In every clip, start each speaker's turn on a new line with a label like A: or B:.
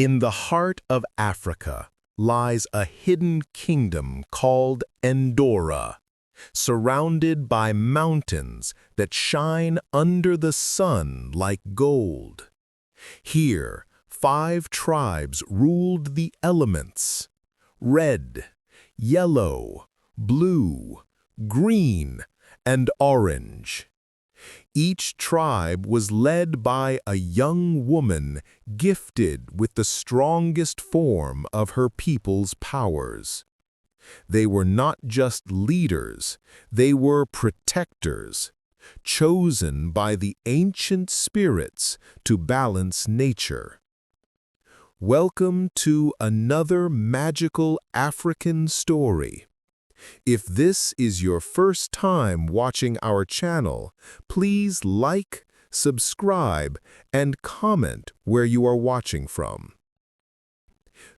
A: In the heart of Africa lies a hidden kingdom called Endora, surrounded by mountains that shine under the sun like gold. Here, 5 tribes ruled the elements: red, yellow, blue, green, and orange. Each tribe was led by a young woman gifted with the strongest form of her people's powers. They were not just leaders, they were protectors, chosen by the ancient spirits to balance nature. Welcome to another magical African story. If this is your first time watching our channel, please like, subscribe, and comment where you are watching from.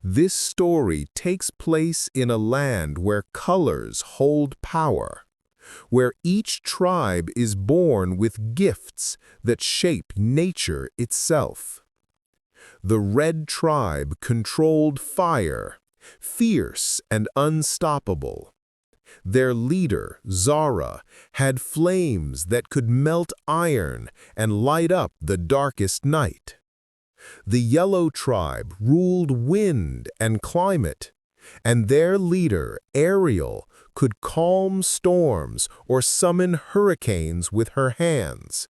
A: This story takes place in a land where colors hold power, where each tribe is born with gifts that shape nature itself. The red tribe controlled fire, fierce and unstoppable. Their leader, Zara, had flames that could melt iron and light up the darkest night. The yellow tribe ruled wind and climate, and their leader, Ariel, could calm storms or summon hurricanes with her hands.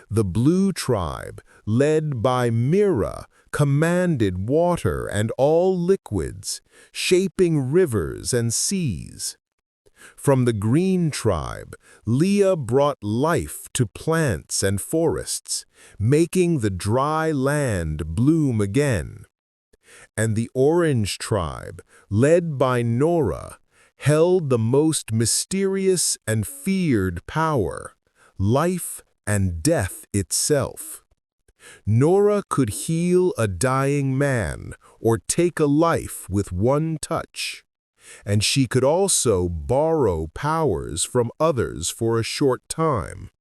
A: The blue tribe, led by Mira, commanded water and all liquids, shaping rivers and seas. From the green tribe, Leah brought life to plants and forests, making the dry land bloom again. And the orange tribe, led by Nora, held the most mysterious and feared power, life and death itself. Nora could heal a dying man or take a life with one touch. And she could also borrow powers from others for a short time.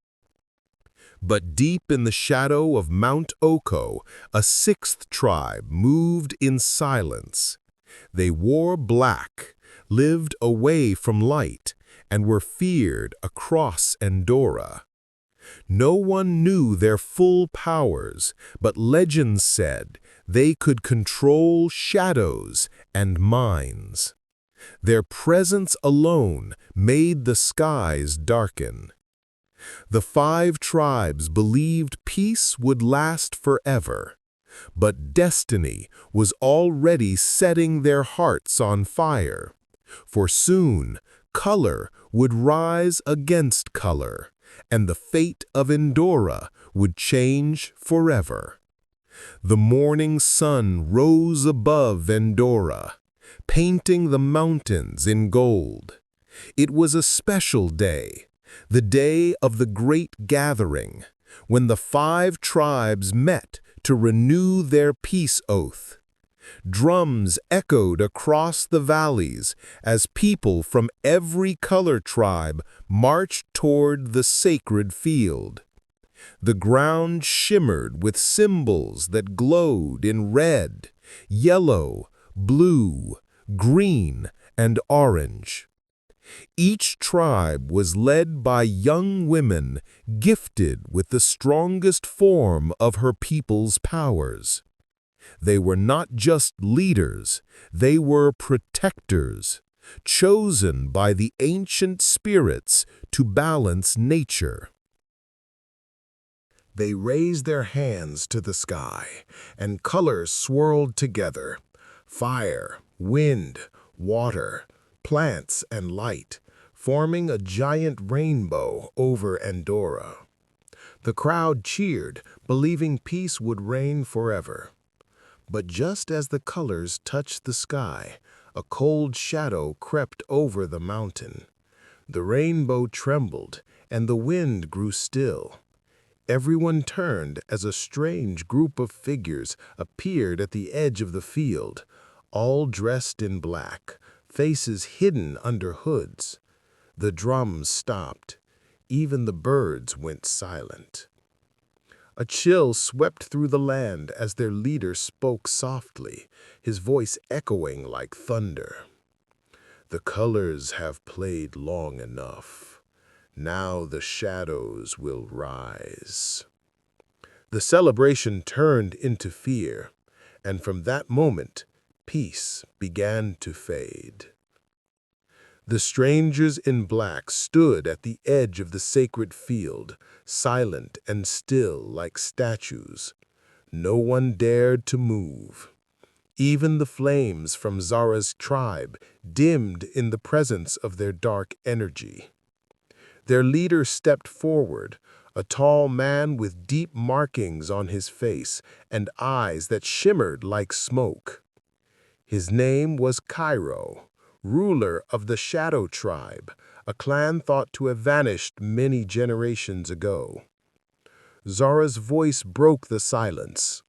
A: But deep in the shadow of Mount Oko, a 6th tribe moved in silence. They wore black, lived away from light, and were feared across Endora. No one knew their full powers, but legends said they could control shadows and minds. Their presence alone made the skies darken. The 5 tribes believed peace would last forever, but destiny was already setting their hearts on fire, for soon color would rise against color, and the fate of Endora would change forever. The morning sun rose above Endora, painting the mountains in gold. It was a special day, the day of the great gathering, when the 5 tribes met to renew their peace oath. Drums echoed across the valleys as people from every color tribe marched toward the sacred field. The ground shimmered with symbols that glowed in red, yellow, blue, green, and orange. Each tribe was led by young women gifted with the strongest form of her people's powers. They were not just leaders, they were protectors, chosen by the ancient spirits to balance nature. They raised their hands to the sky, and colors swirled together: fire, wind, water, plants, and light, forming a giant rainbow over Endora. The crowd cheered, believing peace would reign forever. But just as the colors touched the sky, a cold shadow crept over the mountain. The rainbow trembled, and the wind grew still. Everyone turned as a strange group of figures appeared at the edge of the field, all dressed in black, faces hidden under hoods. The drums stopped. Even the birds went silent. A chill swept through the land as their leader spoke softly, his voice echoing like thunder. The colors have played long enough. Now the shadows will rise. The celebration turned into fear, and from that moment, peace began to fade. The strangers in black stood at the edge of the sacred field, silent and still like statues. No one dared to move. Even the flames from Zara's tribe dimmed in the presence of their dark energy. Their leader stepped forward, a tall man with deep markings on his face and eyes that shimmered like smoke. His name was Cairo, ruler of the Shadow Tribe, a clan thought to have vanished many generations ago. Zara's voice broke the silence.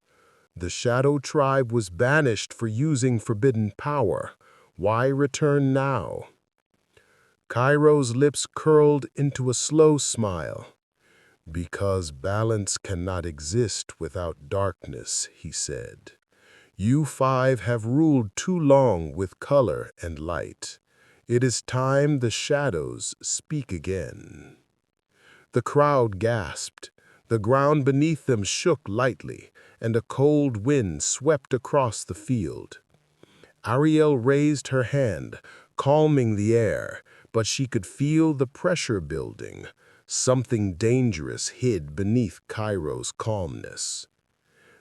A: The Shadow Tribe was banished for using forbidden power. Why return now? Cairo's lips curled into a slow smile. Because balance cannot exist without darkness, he said. You five have ruled too long with color and light. It is time the shadows speak again. The crowd gasped. The ground beneath them shook lightly, and a cold wind swept across the field. Ariel raised her hand, calming the air, but she could feel the pressure building. Something dangerous hid beneath Cairo's calmness.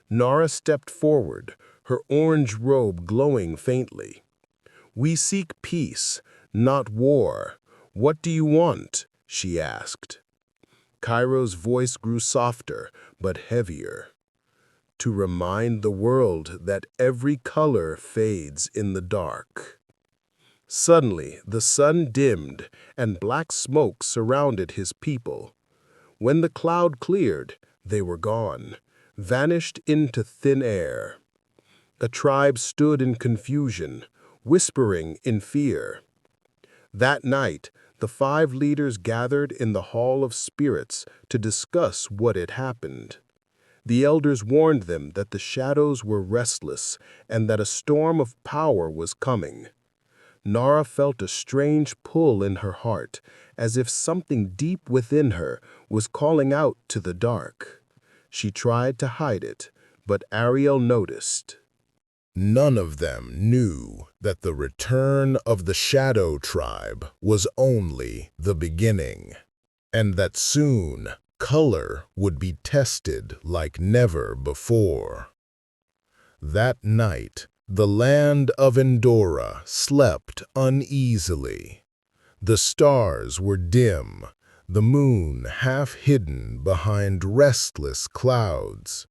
A: Nara stepped forward, her orange robe glowing faintly. We seek peace, not war. What do you want? She asked. Cairo's voice grew softer, but heavier. To remind the world that every color fades in the dark. Suddenly, the sun dimmed, and black smoke surrounded his people. When the cloud cleared, they were gone, vanished into thin air. A tribe stood in confusion, whispering in fear. That night, the five leaders gathered in the Hall of Spirits to discuss what had happened. The elders warned them that the shadows were restless and that a storm of power was coming. Nara felt a strange pull in her heart, as if something deep within her was calling out to the dark. She tried to hide it, but Ariel noticed. None of them knew that the return of the Shadow Tribe was only the beginning, and that soon color would be tested like never before. That night, the land of Endora slept uneasily. The stars were dim, the moon half hidden behind restless clouds.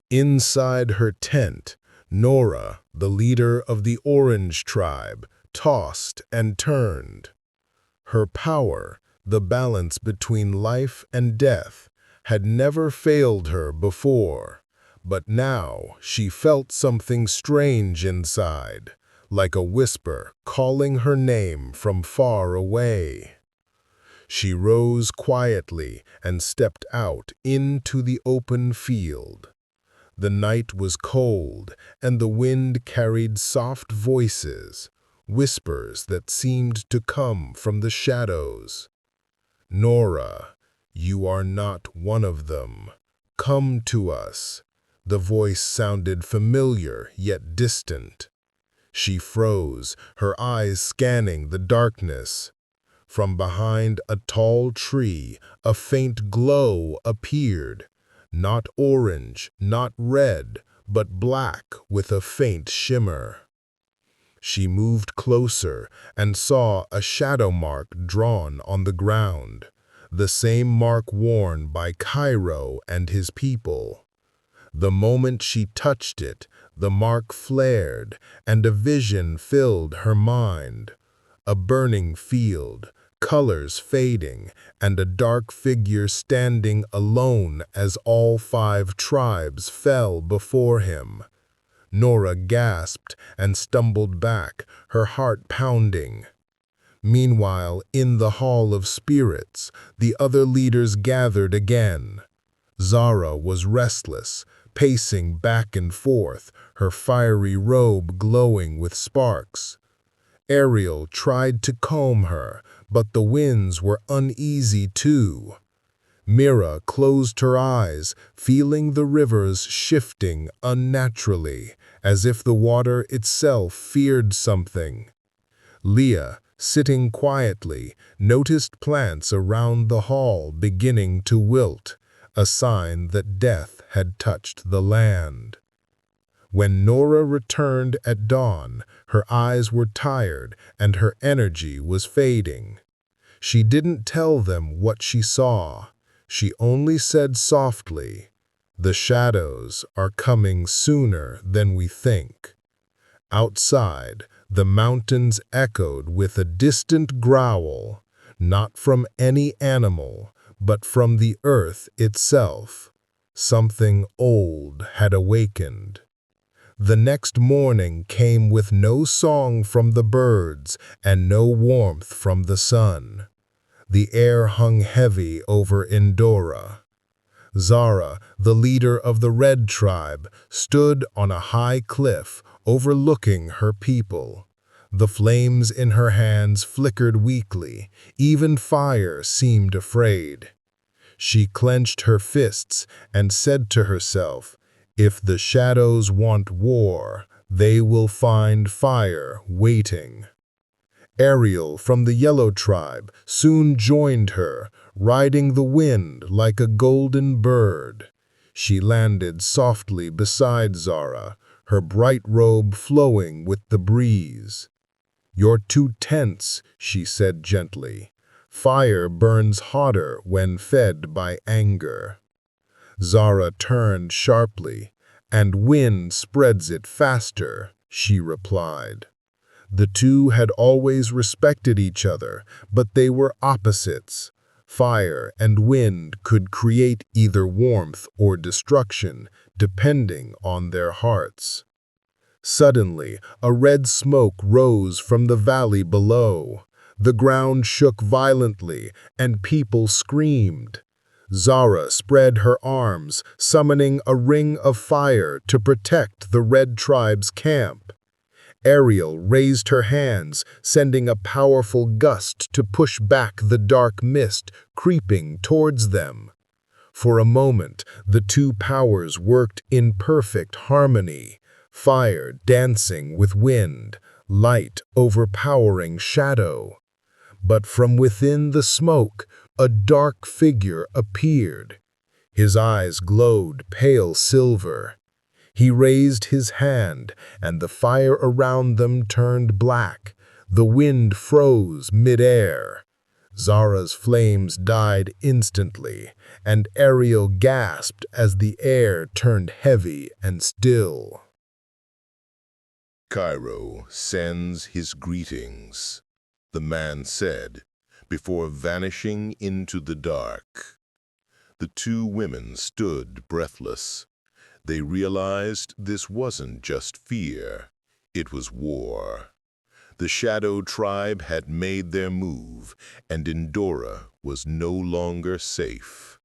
A: Inside her tent, Nora, the leader of the Orange Tribe, tossed and turned. Her power, the balance between life and death, had never failed her before. But now she felt something strange inside, like a whisper calling her name from far away. She rose quietly and stepped out into the open field. The night was cold, and the wind carried soft voices, whispers that seemed to come from the shadows. Nora, you are not one of them. Come to us. The voice sounded familiar yet distant. She froze, her eyes scanning the darkness. From behind a tall tree, a faint glow appeared. Not orange, not red, but black with a faint shimmer. She moved closer and saw a shadow mark drawn on the ground, the same mark worn by Cairo and his people. The moment she touched it, the mark flared, and a vision filled her mind. A burning field, colors fading, and a dark figure standing alone as all five tribes fell before him. Nora gasped and stumbled back, her heart pounding. Meanwhile, in the Hall of Spirits, the other leaders gathered again. Zara was restless, pacing back and forth, her fiery robe glowing with sparks. Ariel tried to calm her, but the winds were uneasy too. Mira closed her eyes, feeling the rivers shifting unnaturally, as if the water itself feared something. Leah, sitting quietly, noticed plants around the hall beginning to wilt, a sign that death had touched the land. When Nora returned at dawn, her eyes were tired and her energy was fading. She didn't tell them what she saw. She only said softly, "The shadows are coming sooner than we think." Outside, the mountains echoed with a distant growl, not from any animal, but from the earth itself. Something old had awakened. The next morning came with no song from the birds and no warmth from the sun. The air hung heavy over Endora. Zara, the leader of the Red Tribe, stood on a high cliff overlooking her people. The flames in her hands flickered weakly. Even fire seemed afraid. She clenched her fists and said to herself, "If the shadows want war, they will find fire waiting." Ariel from the Yellow Tribe soon joined her, riding the wind like a golden bird. She landed softly beside Zara, her bright robe flowing with the breeze. "You're too tense," she said gently. "Fire burns hotter when fed by anger." Zara turned sharply. "And wind spreads it faster," she replied. The two had always respected each other, but they were opposites. Fire and wind could create either warmth or destruction, depending on their hearts. Suddenly, a red smoke rose from the valley below. The ground shook violently, and people screamed. Zara spread her arms, summoning a ring of fire to protect the Red Tribe's camp. Ariel raised her hands, sending a powerful gust to push back the dark mist creeping towards them. For a moment, the two powers worked in perfect harmony, fire dancing with wind, light overpowering shadow. But from within the smoke, a dark figure appeared. His eyes glowed pale silver. He raised his hand, and the fire around them turned black. The wind froze mid-air. Zara's flames died instantly, and Ariel gasped as the air turned heavy and still.
B: "Cairo sends his greetings," the man said, before vanishing into the dark. The two women stood breathless. They realized this wasn't just fear, it was war. The Shadow Tribe had made their move, and Endora was no longer safe.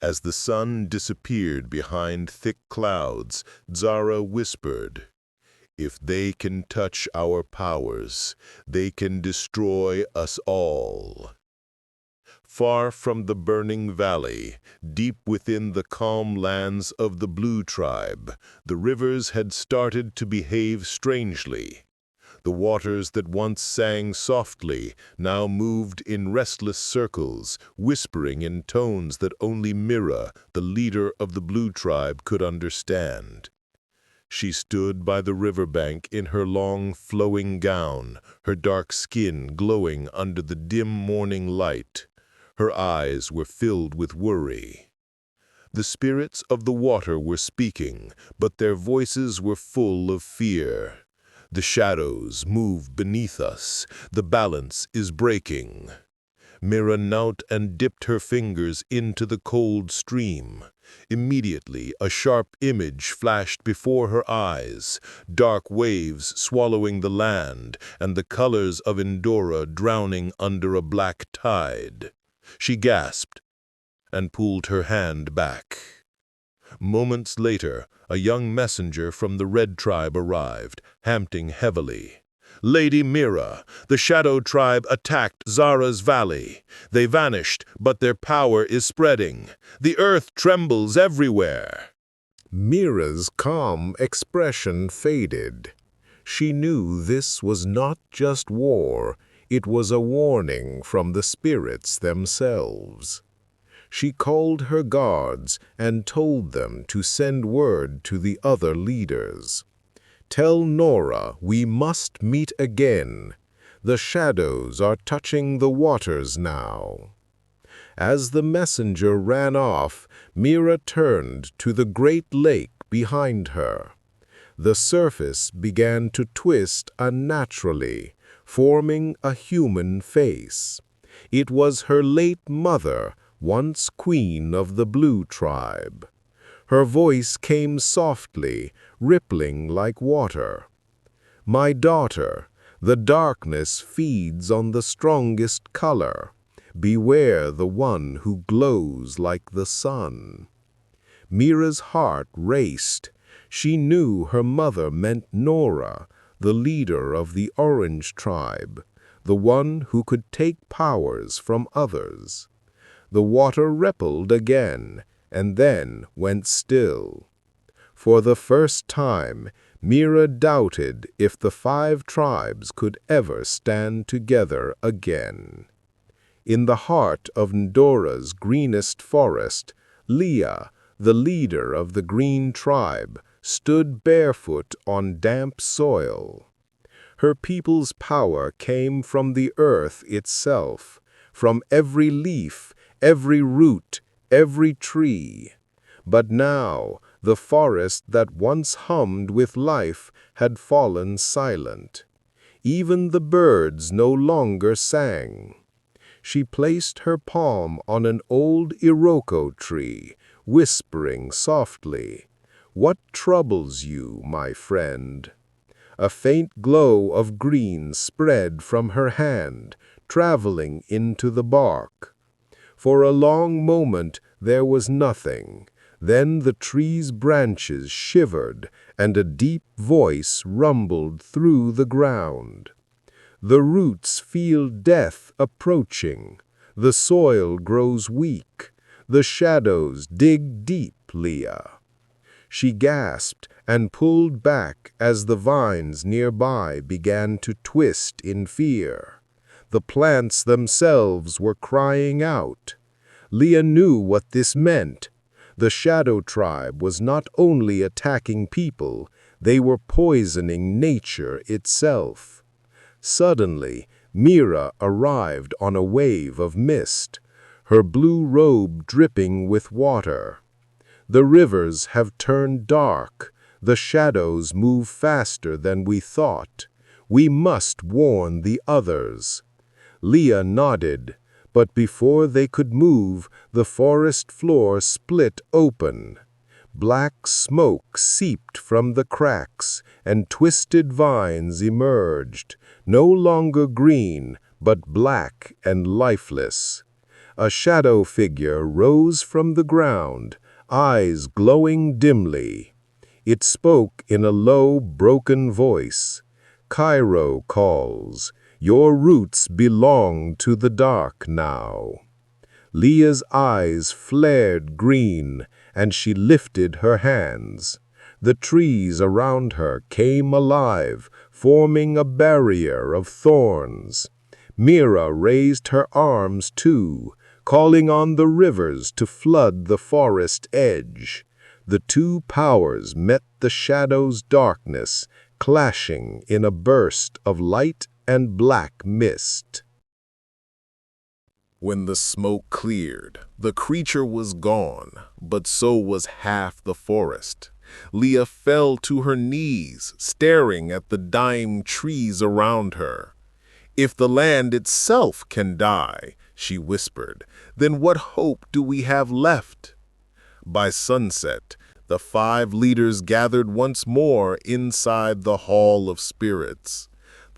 B: As the sun disappeared behind thick clouds, Zara whispered, "If they can touch our powers, they can destroy us all." Far from the burning valley, deep within the calm lands of the Blue Tribe, the rivers had started to behave strangely. The waters that once sang softly now moved in restless circles, whispering in tones that only Mira, the leader of the Blue Tribe, could understand. She stood by the riverbank in her long, flowing gown, her dark skin glowing under the dim morning light. Her eyes were filled with worry. The spirits of the water were speaking, but their voices were full of fear. "The shadows move beneath us. The balance is breaking." Mira knelt and dipped her fingers into the cold stream. Immediately, a sharp image flashed before her eyes, dark waves swallowing the land, and the colors of Endora drowning under a black tide. She gasped, and pulled her hand back. Moments later, a young messenger from the Red Tribe arrived, panting heavily. "Lady Mira, the Shadow Tribe attacked Zara's valley. They vanished, but their power is spreading. The earth trembles everywhere."
A: Mira's calm expression faded. She knew this was not just war, it was a warning from the spirits themselves. She called her guards and told them to send word to the other leaders. "Tell Nora we must meet again. The shadows are touching the waters now." As the messenger ran off, Mira turned to the great lake behind her. The surface began to twist unnaturally, forming a human face. It was her late mother, once queen of the Blue Tribe. Her voice came softly, rippling like water. "My daughter, the darkness feeds on the strongest color. Beware the one who glows like the sun." Mira's heart raced. She knew her mother meant Nora, the leader of the Orange Tribe, the one who could take powers from others. The water rippled again, and then went still. For the first time, Mira doubted if the 5 tribes could ever stand together again. In the heart of Ndora's greenest forest, Leah, the leader of the Green Tribe, stood barefoot on damp soil. Her people's power came from the earth itself, from every leaf, every root, every tree. But now, the forest that once hummed with life had fallen silent. Even the birds no longer sang. She placed her palm on an old iroko tree, whispering softly, "What troubles you, my friend?" A faint glow of green spread from her hand, traveling into the bark. For a long moment there was nothing. Then the tree's branches shivered, and a deep voice rumbled through the ground. "The roots feel death approaching. The soil grows weak. The shadows dig deep, Leah." She gasped and pulled back as the vines nearby began to twist in fear. The plants themselves were crying out. Leah knew what this meant. The Shadow Tribe was not only attacking people, they were poisoning nature itself. Suddenly, Mira arrived on a wave of mist, her blue robe dripping with water. "The rivers have turned dark. The shadows move faster than we thought. We must warn the others." Leah nodded, but before they could move, the forest floor split open. Black smoke seeped from the cracks, and twisted vines emerged, no longer green, but black and lifeless. A shadow figure rose from the ground, eyes glowing dimly. It spoke in a low, broken voice. "Cairo calls. Your roots belong to the dark now." Leah's eyes flared green, and she lifted her hands. The trees around her came alive, forming a barrier of thorns. Mira raised her arms too, calling on the rivers to flood the forest edge. The 2 powers met the shadow's darkness, clashing in a burst of light and black mist. When the smoke cleared, the creature was gone, but so was half the forest. Leah fell to her knees, staring at the dying trees around her. "If the land itself can die," she whispered, "then what hope do we have left?" By sunset, the 5 leaders gathered once more inside the Hall of Spirits.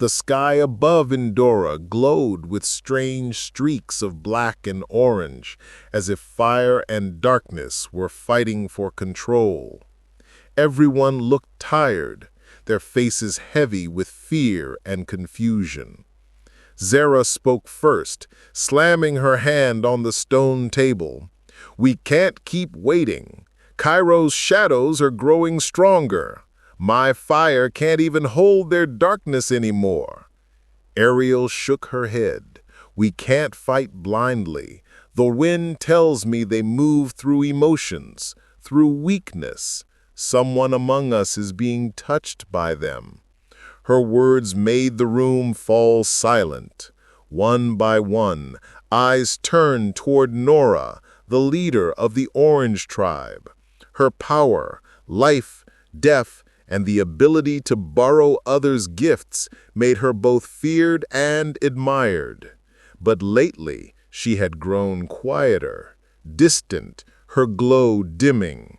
A: The sky above Endora glowed with strange streaks of black and orange, as if fire and darkness were fighting for control. Everyone looked tired, their faces heavy with fear and confusion. Zara spoke first, slamming her hand on the stone table. "We can't keep waiting. Cairo's shadows are growing stronger. My fire can't even hold their darkness anymore." Ariel shook her head. "We can't fight blindly. The wind tells me they move through emotions, through weakness. Someone among us is being touched by them." Her words made the room fall silent. One by one, eyes turned toward Nora, the leader of the Orange tribe. Her power, life, death, and the ability to borrow others' gifts made her both feared and admired. But lately, she had grown quieter, distant, her glow dimming.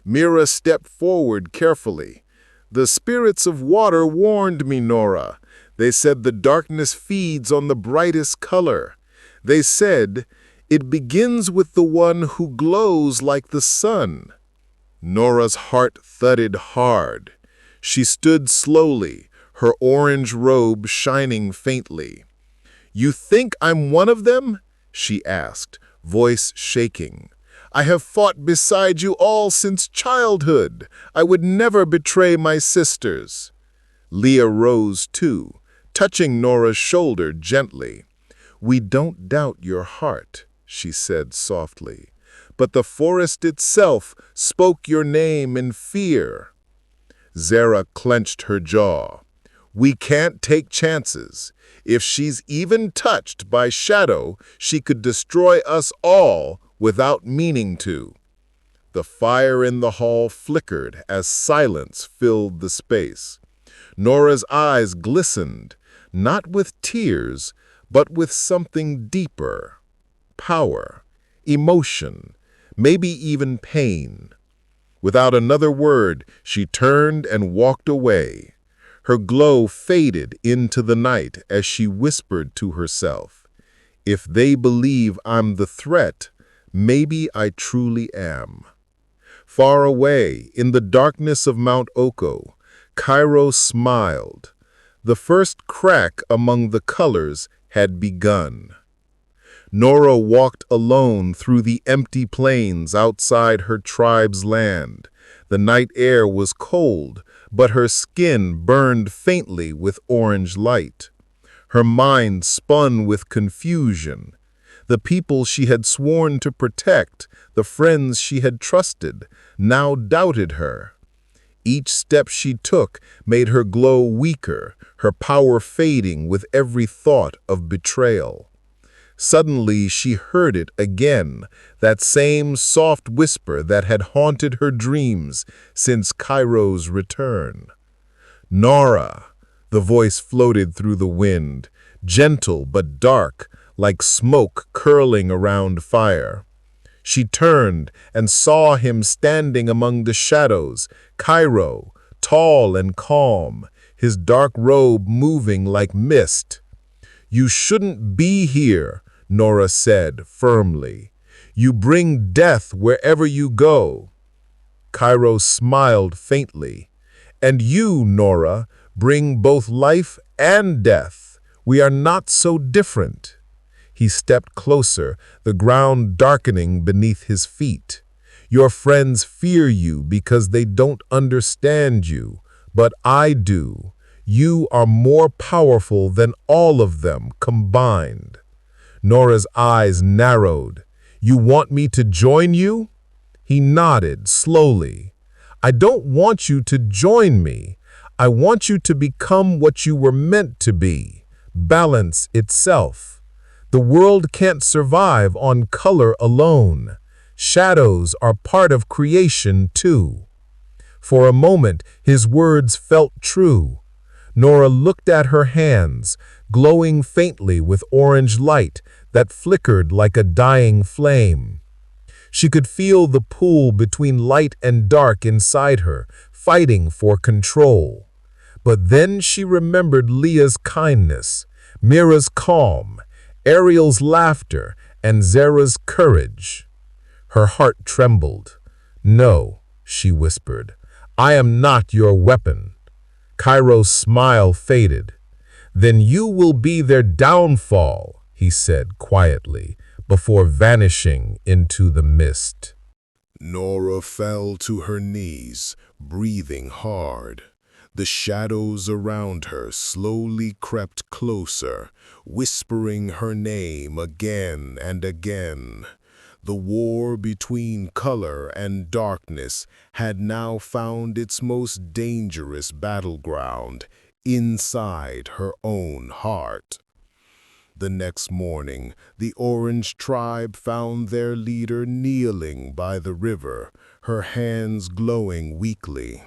A: Mira stepped forward carefully. "The spirits of water warned me, Nora. They said the darkness feeds on the brightest color. They said, it begins with the one who glows like the sun." Nora's heart thudded hard. She stood slowly, her orange robe shining faintly. "You think I'm one of them?" she asked, voice shaking. "I have fought beside you all since childhood. I would never betray my sisters." Leah rose too, touching Nora's shoulder gently. "We don't doubt your heart," she said softly, "but the forest itself spoke your name in fear." Zara clenched her jaw. "We can't take chances. If she's even touched by shadow, she could destroy us all without meaning to." The fire in the hall flickered as silence filled the space. Nora's eyes glistened, not with tears, but with something deeper. Power, emotion, maybe even pain. Without another word, she turned and walked away. Her glow faded into the night as she whispered to herself, "If they believe I'm the threat, maybe I truly am." Far away, in the darkness of Mount Oko, Cairo smiled. The first crack among the colors had begun. Nora walked alone through the empty plains outside her tribe's land. The night air was cold, but her skin burned faintly with orange light. Her mind spun with confusion. The people she had sworn to protect, the friends she had trusted, now doubted her. Each step she took made her glow weaker, her power fading with every thought of betrayal. Suddenly she heard it again, that same soft whisper that had haunted her dreams since Cairo's return. "Nora," the voice floated through the wind, gentle but dark, like smoke curling around fire. She turned and saw him standing among the shadows, Cairo, tall and calm, his dark robe moving like mist. "You shouldn't be here," Nora said firmly. "You bring death wherever you go." Cairo smiled faintly. "And you, Nora, bring both life and death. We are not so different." He stepped closer, the ground darkening beneath his feet. "Your friends fear you because they don't understand you, but I do. You are more powerful than all of them combined." Nora's eyes narrowed. "You want me to join you?" He nodded slowly. "I don't want you to join me. I want you to become what you were meant to be, balance itself. The world can't survive on color alone. Shadows are part of creation too." For a moment, his words felt true. Nora looked at her hands, glowing faintly with orange light that flickered like a dying flame. She could feel the pull between light and dark inside her, fighting for control. But then she remembered Leah's kindness, Mira's calm, Ariel's laughter, and Zara's courage. Her heart trembled. "No," she whispered, "I am not your weapon." Cairo's smile faded. "Then you will be their downfall," he said quietly, before vanishing into the mist.
B: Nora fell to her knees, breathing hard. The shadows around her slowly crept closer, whispering her name again and again. The war between color and darkness had now found its most dangerous battleground, inside her own heart. The next morning, the Orange tribe found their leader kneeling by the river, her hands glowing weakly.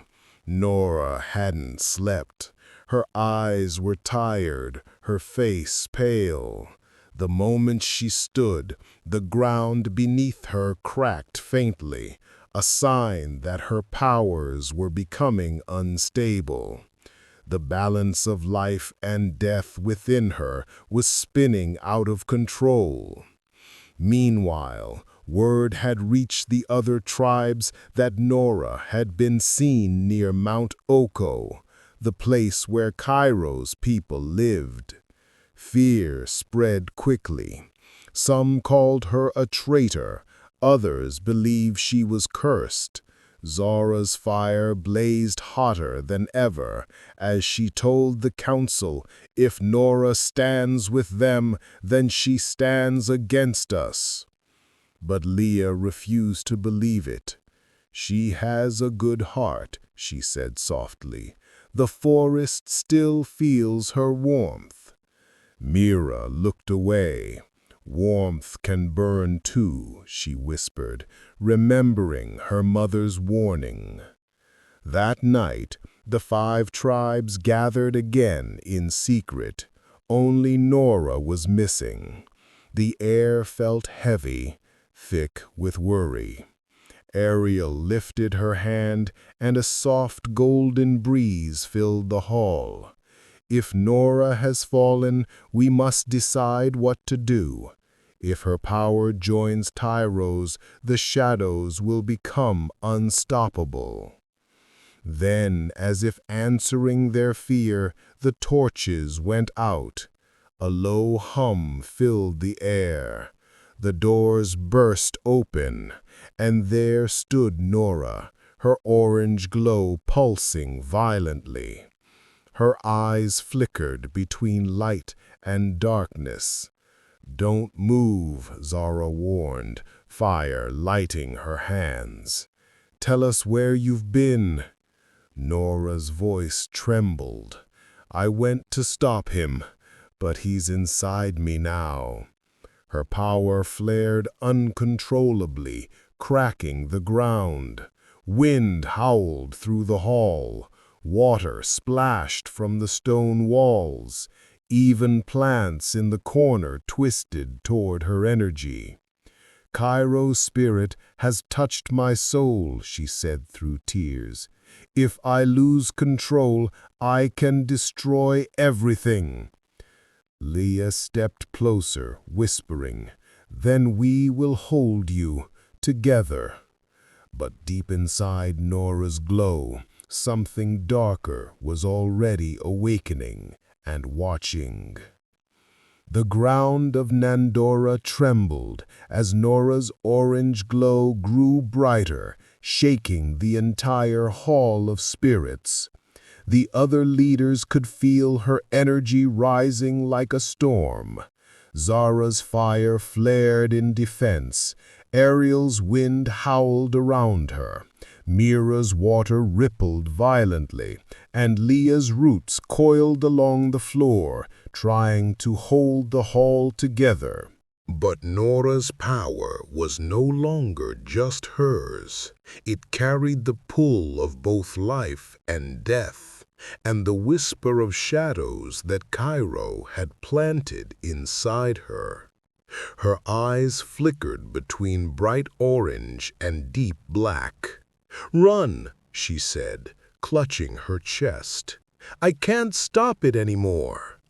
B: Nora hadn't slept. Her eyes were tired, her face pale. The moment she stood, the ground beneath her cracked faintly, a sign that her powers were becoming unstable. The balance of life and death within her was spinning out of control. Meanwhile, word had reached the other tribes that Nora had been seen near Mount Oko, the place where Cairo's people lived. Fear spread quickly. Some called her a traitor, others believed she was cursed. Zara's fire blazed hotter than ever as she told the council, "If Nora stands with them, then she stands against us." But Leah refused to believe it. "She has a good heart," she said softly. "The forest still feels her warmth." Mira looked away. "Warmth can burn too," she whispered, remembering her mother's warning. That night, the 5 tribes gathered again in secret. Only Nora was missing. The air felt heavy, thick with worry. Ariel lifted her hand, and a soft golden breeze filled the hall. "If Nora has fallen, we must decide what to do. If her power joins Tyro's, the shadows will become unstoppable." Then, as if answering their fear, the torches went out. A low hum filled the air. The doors burst open, and there stood Nora, her orange glow pulsing violently. Her eyes flickered between light and darkness. "Don't move," Zara warned, fire lighting her hands. "Tell us where you've been." Nora's voice trembled. "I went to stop him, but he's inside me now." Her power flared uncontrollably, cracking the ground. Wind howled through the hall. Water splashed from the stone walls. Even plants in the corner twisted toward her energy. "Cairo's spirit has touched my soul," she said through tears. "If I lose control, I can destroy everything." Leah stepped closer, whispering, "Then we will hold you together." But deep inside Nora's glow, something darker was already awakening and watching. The ground of Nandora trembled as Nora's orange glow grew brighter, shaking the entire hall of spirits. The other leaders could feel her energy rising like a storm. Zara's fire flared in defense. Ariel's wind howled around her. Mira's water rippled violently, and Leah's roots coiled along the floor, trying to hold the hall together. But Nora's power was no longer just hers. It carried the pull of both life and death, and the whisper of shadows that Cairo had planted inside her. Her eyes flickered between bright orange and deep black. "Run," she said, clutching her chest.
A: I can't stop it anymore."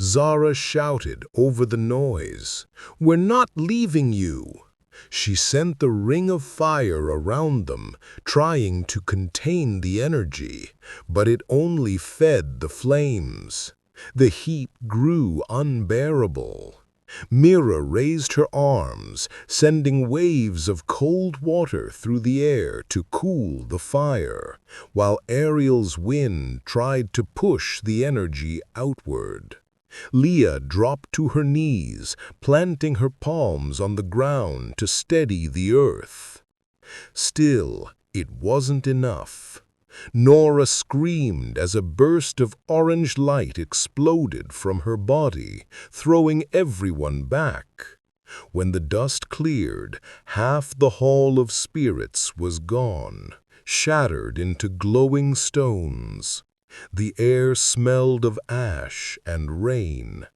A: Zara shouted over the noise, "We're not leaving you." She sent the ring of fire around them, trying to contain the energy, but it only fed the flames. The heat grew unbearable. Mira raised her arms, sending waves of cold water through the air to cool the fire, while Ariel's wind tried to push the energy outward. Leah dropped to her knees, planting her palms on the ground to steady the earth. Still, it wasn't enough. Nora screamed as a burst of orange light exploded from her body, throwing everyone back. When the dust cleared, half the Hall of Spirits was gone, shattered into glowing stones. The air smelled of ash and rain.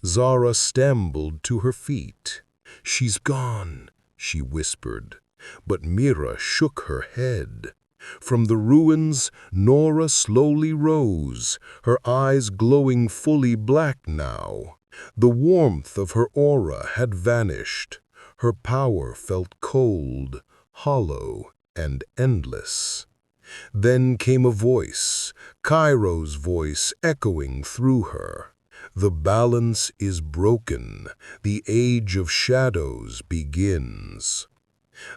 A: Zara stumbled to her feet. "She's gone," she whispered, but Mira shook her head. From the ruins, Nora slowly rose, her eyes glowing fully black now. The warmth of her aura had vanished. Her power felt cold, hollow, and endless. Then came a voice, Cairo's voice echoing through her. "The balance is broken. The age of shadows begins."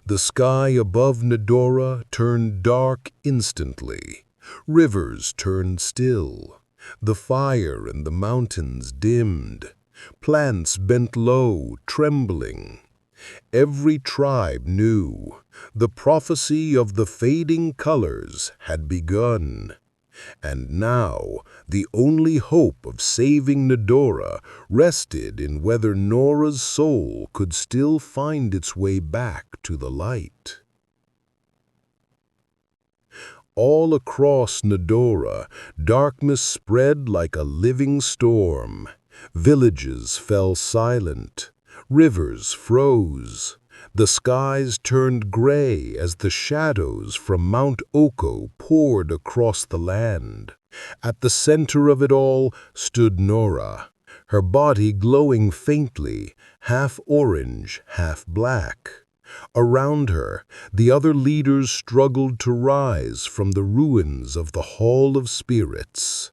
A: The sky above Nedora turned dark instantly. Rivers turned still. The fire in the mountains dimmed. Plants bent low, trembling. Every tribe knew. The prophecy of the fading colors had begun. And now, the only hope of saving Nedora rested in whether Nora's soul could still find its way back to the light. All across Nedora, darkness spread like a living storm. Villages fell silent. Rivers froze. The skies turned gray as the shadows from Mount Oko poured across the land. At the center of it all stood Nora, her body glowing faintly, half orange, half black. Around her, the other leaders struggled to rise from the ruins of the Hall of Spirits.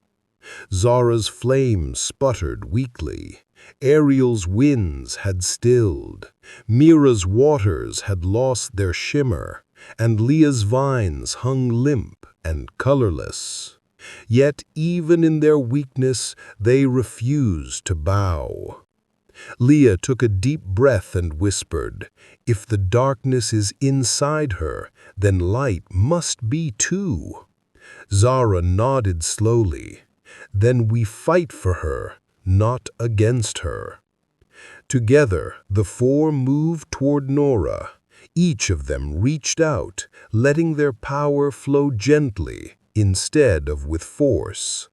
A: Zara's flame sputtered weakly. Ariel's winds had stilled. Mira's waters had lost their shimmer, and Leah's vines hung limp and colorless. Yet even in their weakness, they refused to bow. Leah took a deep breath and whispered, "If the darkness is inside her, then light must be too." Zara nodded slowly. "Then we fight for her, not against her." Together, the four moved toward Nora. Each of them reached out, letting their power flow gently instead of with force.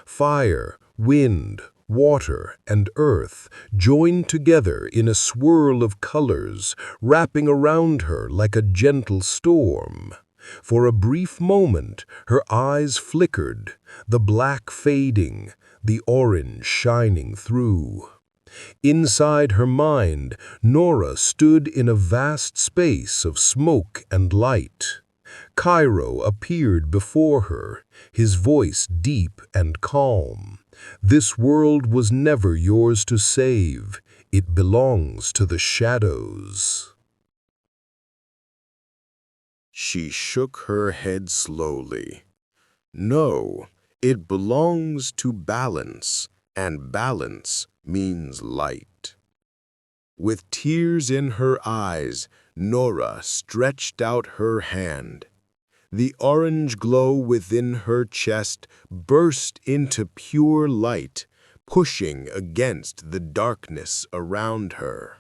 A: Fire, wind, water, and earth joined together in a swirl of colors, wrapping around her like a gentle storm. For a brief moment, her eyes flickered, the black fading, the orange shining through. Inside her mind, Nora stood in a vast space of smoke and light. Cairo appeared before her, his voice deep and calm. "This world was never yours to save. It belongs to the shadows."
B: She shook her head slowly. "No, it belongs to balance, and balance means light." With tears in her eyes, Nora stretched out her hand. The orange glow within her chest burst into pure light, pushing against the darkness around her.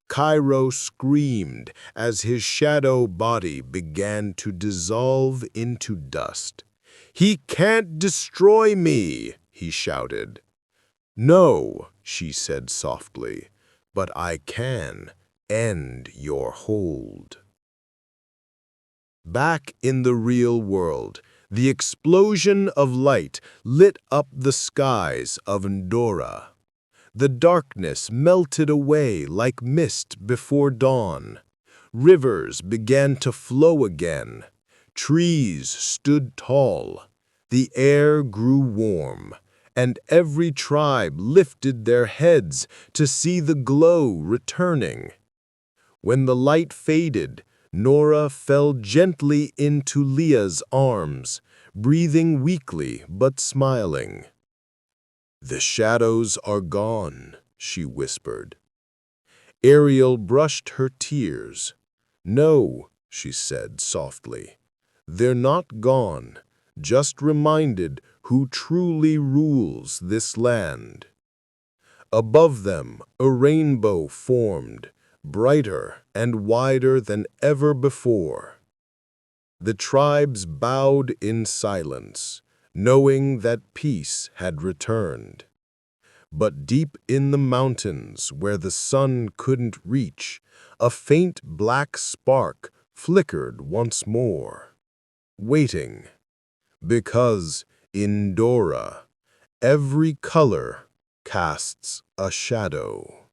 B: Cairo screamed as his shadow body began to dissolve into dust. "He can't destroy me!" he shouted. "No," she said softly, "but I can end your hold." Back in the real world,
A: The explosion of light lit up the skies of Ndora. The darkness melted away like mist before dawn. Rivers began to flow again. Trees stood tall. The air grew warm, and every tribe lifted their heads to see the glow returning. When the light faded, Nora fell gently into Leah's arms, breathing weakly but smiling. "The shadows are gone," she whispered. Ariel brushed her tears. "No," she said softly, "they're not gone, just reminded who truly rules this land." Above them, a rainbow formed, brighter and wider than ever before. The tribes bowed in silence, knowing that peace had returned. But deep in the mountains, where the sun couldn't reach, a faint black spark flickered once more, waiting, because in Ndora, every color casts a shadow.